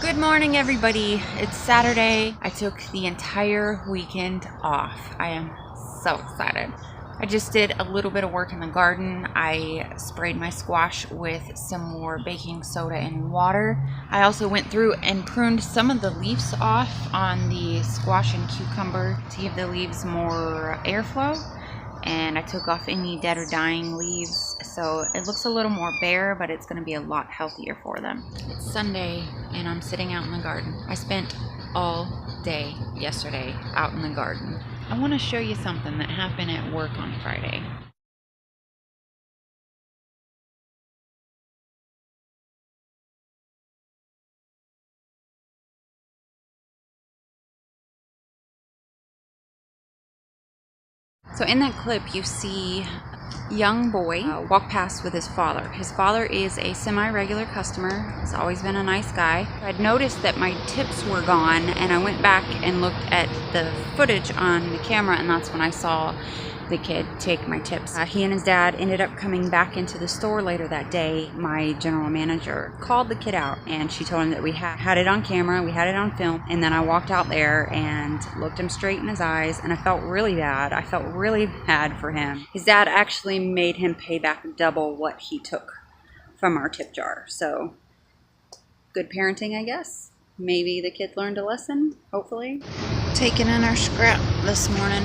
Good morning, everybody. It's Saturday. I took the entire weekend off. I am so excited. I just did a little bit of work in the garden. I sprayed my squash with some more baking soda and water. I also went through and pruned some of the leaves off on the squash and cucumber to give the leaves more airflow. And I took off any dead or dying leaves, so it looks a little more bare, but it's going to be a lot healthier for them. It's Sunday and I'm sitting out in the garden. I spent all day yesterday out in the garden. I want to show you something that happened at work on Friday. So in that clip, you see a young boy walk past with his father. His father is a semi-regular customer. He's always been a nice guy. I'd noticed that my tips were gone, and I went back and looked at the footage on the camera, and that's when I saw the kid take my tips. He and his dad ended up coming back into the store later that day. My general manager called the kid out and she told him that we had it on camera, we had it on film, and then I walked out there and looked him straight in his eyes, and I felt really bad. I felt really bad for him. His dad actually made him pay back double what he took from our tip jar. So good parenting, I guess. Maybe the kid learned a lesson, hopefully. Taking in our scrap this morning.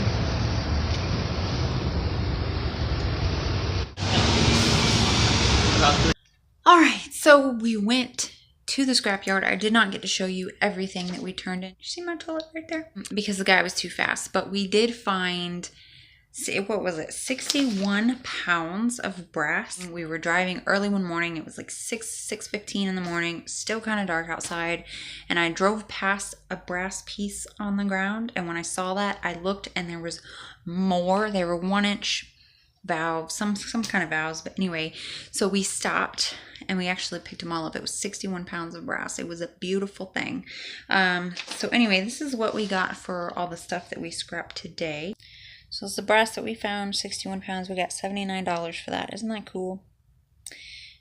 Alright, so we went to the scrapyard. I did not get to show you everything that we turned in. You see my toilet right there? Because the guy was too fast. But we did find, what was it, 61 pounds of brass. We were driving early one morning. It was like 6:15 in the morning. Still kind of dark outside. And I drove past a brass piece on the ground. And when I saw that, I looked and there was more. They were 1-inch valves, some kind of valves, but anyway, so we stopped and we actually picked them all up. It was 61 pounds of brass. It was a beautiful thing. So anyway, this is what we got for all the stuff that we scrapped today. So it's the brass that we found, 61 pounds. We got $79 for that. Isn't that cool?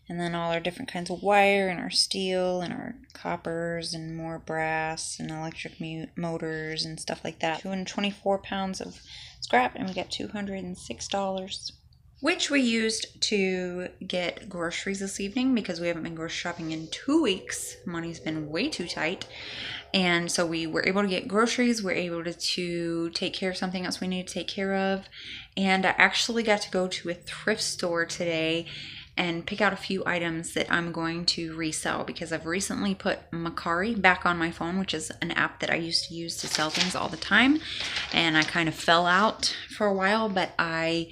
And then all our different kinds of wire and our steel and our coppers and more brass and electric motors and stuff like that. 224 pounds of scrap, and we got $206. Which we used to get groceries this evening because we haven't been grocery shopping in 2 weeks. Money's been way too tight. And so we were able to get groceries. We're able to take care of something else we need to take care of. And I actually got to go to a thrift store today and pick out a few items that I'm going to resell because I've recently put Mercari back on my phone, which is an app that I used to use to sell things all the time. And I kind of fell out for a while, but I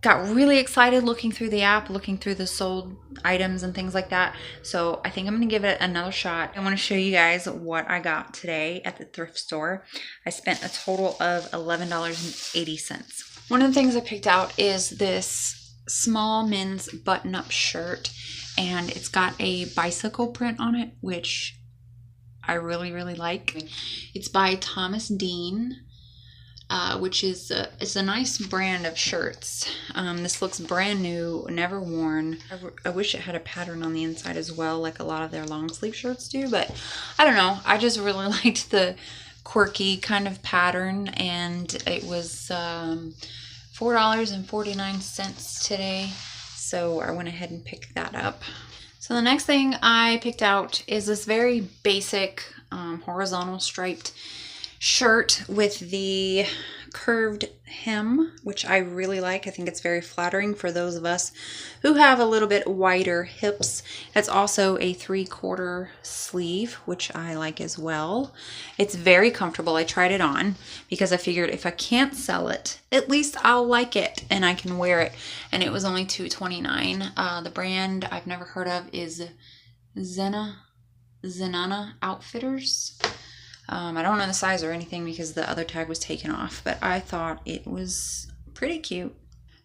got really excited looking through the app, looking through the sold items and things like that. So I think I'm going to give it another shot. I want to show you guys what I got today at the thrift store. I spent a total of $11.80. One of the things I picked out is this small men's button-up shirt, and it's got a bicycle print on it, which I really like. It's by Thomas Dean, which is it's a nice brand of shirts. This looks brand new, never worn. I wish it had a pattern on the inside as well, like a lot of their long sleeve shirts do, but I don't know. I just really liked the quirky kind of pattern, and it was $4.49 today, so I went ahead and picked that up. So the next thing I picked out is this very basic horizontal striped shirt with the curved hem, which I really like. I think it's very flattering for those of us who have a little bit wider hips. It's also a 3/4 sleeve, which I like as well. It's very comfortable. I tried it on because I figured if I can't sell it, at least I'll like it and I can wear it. And it was only $2.29. The brand I've never heard of is Zenana Outfitters. I don't know the size or anything because the other tag was taken off, but I thought it was pretty cute.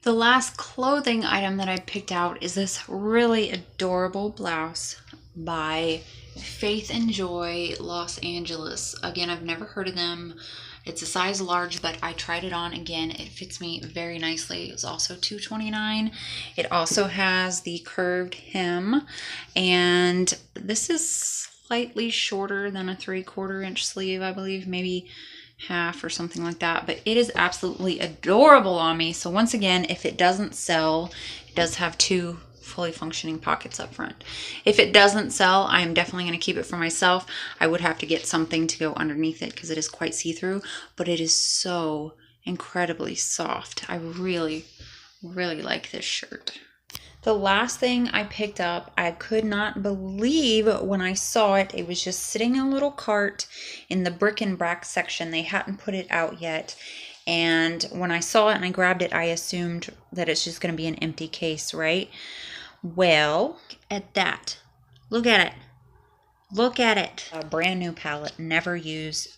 The last clothing item that I picked out is this really adorable blouse by Faith and Joy Los Angeles. Again, I've never heard of them. It's a size large, but I tried it on again. It fits me very nicely. It's also $2.29. It also has the curved hem, and this is slightly shorter than a 3/4 inch sleeve, I believe, maybe half or something like that, but it is absolutely adorable on me. So once again, if it doesn't sell, it does have 2 fully functioning pockets up front. If it doesn't sell, I am definitely going to keep it for myself. I would have to get something to go underneath it because it is quite see-through, but it is so incredibly soft. I really like this shirt. The last thing I picked up, I could not believe when I saw it. It was just sitting in a little cart in the bric-a-brac section. They hadn't put it out yet. And when I saw it and I grabbed it, I assumed that it's just going to be an empty case, right? Well, at that. Look at it. Look at it. A brand new palette, never used.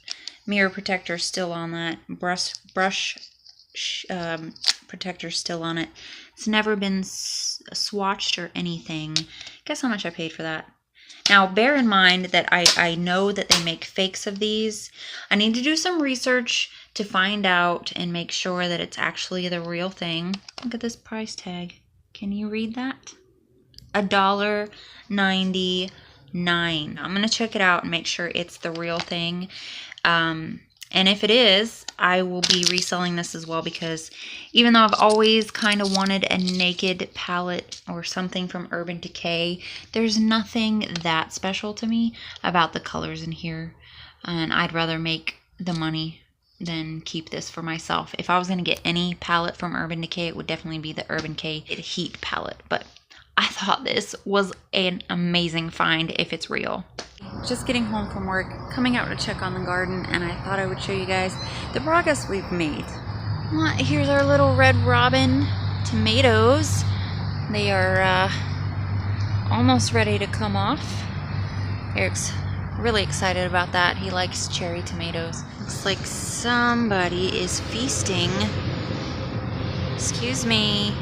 Mirror protector still on that. Brush protector still on it. It's never been swatched or anything. Guess how much I paid for that? Now, bear in mind that I know that they make fakes of these. I need to do some research to find out and make sure that it's actually the real thing. Look at this price tag. Can you read that? $1.99. I'm going to check it out and make sure it's the real thing. And if it is, I will be reselling this as well, because even though I've always kind of wanted a naked palette or something from Urban Decay, there's nothing that special to me about the colors in here. And I'd rather make the money than keep this for myself. If I was going to get any palette from Urban Decay, it would definitely be the Urban Decay Heat palette. But I thought this was an amazing find if it's real. Just getting home from work, coming out to check on the garden, and I thought I would show you guys the progress we've made. Well, here's our little Red Robin tomatoes. They are almost ready to come off. Eric's really excited about that. He likes cherry tomatoes. Looks like somebody is feasting. Excuse me.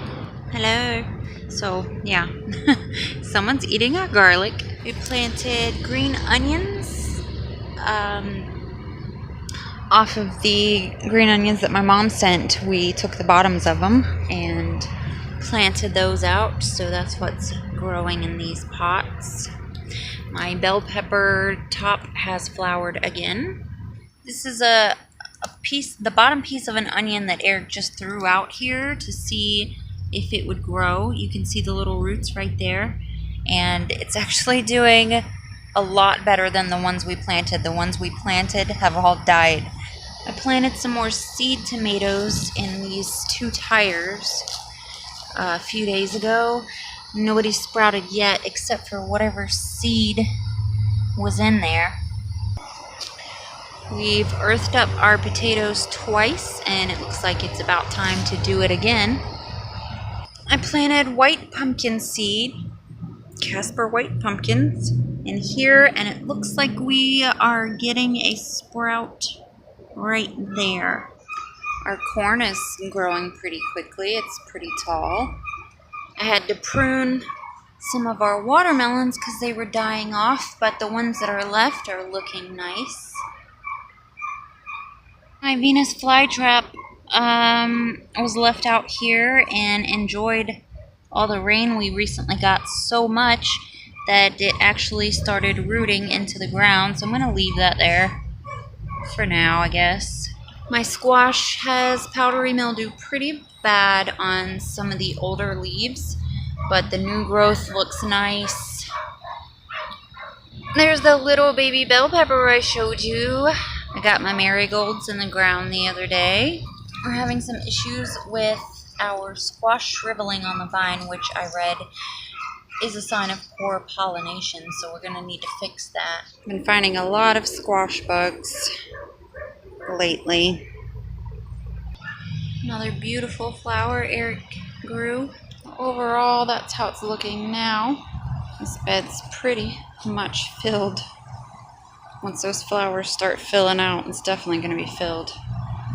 Hello. So, yeah, someone's eating our garlic. We planted green onions off of the green onions that my mom sent. We took the bottoms of them and planted those out. So that's what's growing in these pots. My bell pepper top has flowered again. This is a piece, the bottom piece of an onion that Eric just threw out here to see if it would grow. You can see the little roots right there, and it's actually doing a lot better than the ones we planted. The ones we planted have all died. I planted some more seed tomatoes in these 2 tires a few days ago. Nobody sprouted yet except for whatever seed was in there. We've earthed up our potatoes twice, and it looks like it's about time to do it again. I planted white pumpkin seed, Casper white pumpkins, in here, and it looks like we are getting a sprout right there. Our corn is growing pretty quickly. It's pretty tall. I had to prune some of our watermelons because they were dying off, but the ones that are left are looking nice. My Venus flytrap was left out here and enjoyed all the rain we recently got so much that it actually started rooting into the ground, so I'm going to leave that there for now, I guess. My squash has powdery mildew pretty bad on some of the older leaves, but the new growth looks nice. There's the little baby bell pepper I showed you. I got my marigolds in the ground the other day. We're having some issues with our squash shriveling on the vine, which I read is a sign of poor pollination, so we're going to need to fix that. I've been finding a lot of squash bugs lately. Another beautiful flower Eric grew. Overall, that's how it's looking now. This bed's pretty much filled. Once those flowers start filling out, it's definitely going to be filled.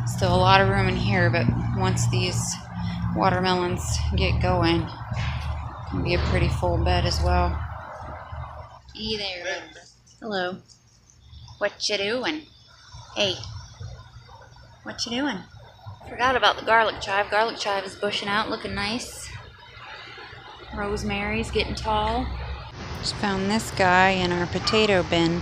Still a lot of room in here, but once these watermelons get going, it can be a pretty full bed as well. Hey there, Linda. Hello. What you doing? Hey. What you doing? Forgot about the garlic chive. Garlic chive is bushing out, looking nice. Rosemary's getting tall. Just found this guy in our potato bin.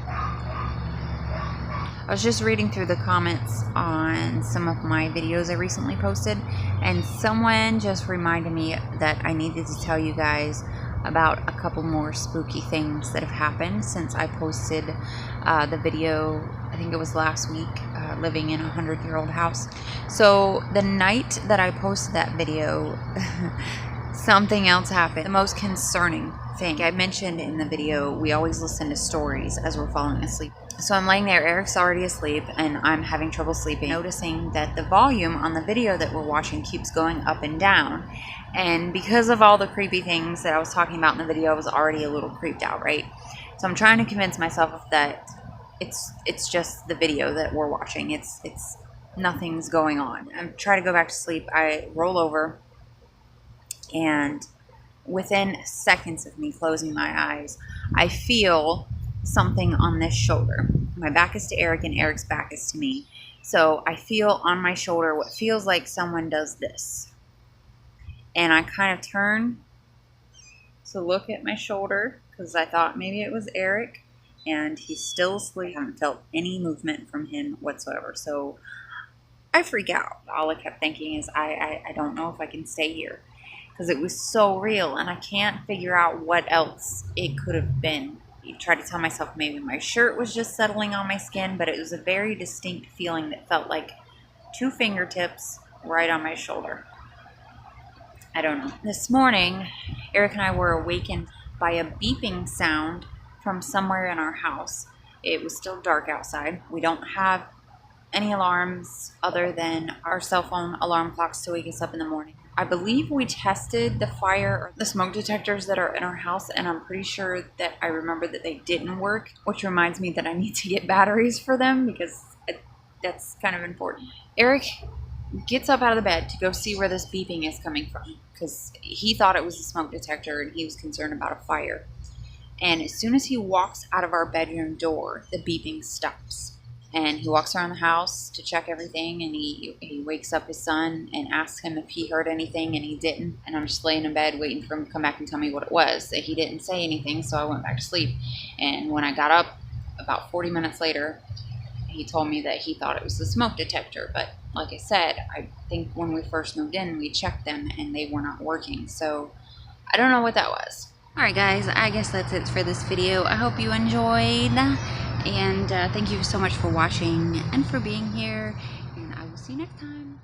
I was just reading through the comments on some of my videos I recently posted, and someone just reminded me that I needed to tell you guys about a couple more spooky things that have happened since I posted the video, I think it was last week, living in a 100-year-old house. So the night that I posted that video, something else happened. The most concerning thing. I mentioned in the video, we always listen to stories as we're falling asleep. So I'm laying there, Eric's already asleep, and I'm having trouble sleeping, noticing that the volume on the video that we're watching keeps going up and down. And because of all the creepy things that I was talking about in the video, I was already a little creeped out, right? So I'm trying to convince myself that it's just the video that we're watching. It's nothing's going on. I'm trying to go back to sleep. I roll over, and within seconds of me closing my eyes, I feel something on this shoulder. My back is to Eric and Eric's back is to me. So I feel on my shoulder what feels like someone does this. And I kind of turn to look at my shoulder because I thought maybe it was Eric, and he's still asleep. I haven't felt any movement from him whatsoever. So I freak out. All I kept thinking is I don't know if I can stay here, because it was so real and I can't figure out what else it could have been. I tried to tell myself maybe my shirt was just settling on my skin, but it was a very distinct feeling that felt like 2 fingertips right on my shoulder. I don't know. This morning, Eric and I were awakened by a beeping sound from somewhere in our house. It was still dark outside. We don't have any alarms other than our cell phone alarm clocks to wake us up in the morning. I believe we tested the fire or the smoke detectors that are in our house, and I'm pretty sure that I remember that they didn't work, which reminds me that I need to get batteries for them because that's kind of important. Eric gets up out of the bed to go see where this beeping is coming from because he thought it was a smoke detector and he was concerned about a fire. And as soon as he walks out of our bedroom door, the beeping stops. And he walks around the house to check everything, and he wakes up his son and asks him if he heard anything, and he didn't. And I'm just laying in bed waiting for him to come back and tell me what it was. He didn't say anything, so I went back to sleep. And when I got up about 40 minutes later, he told me that he thought it was the smoke detector. But like I said, I think when we first moved in, we checked them and they were not working. So I don't know what that was. Alright guys, I guess that's it for this video. I hope you enjoyed. And thank you so much for watching and for being here. And I will see you next time.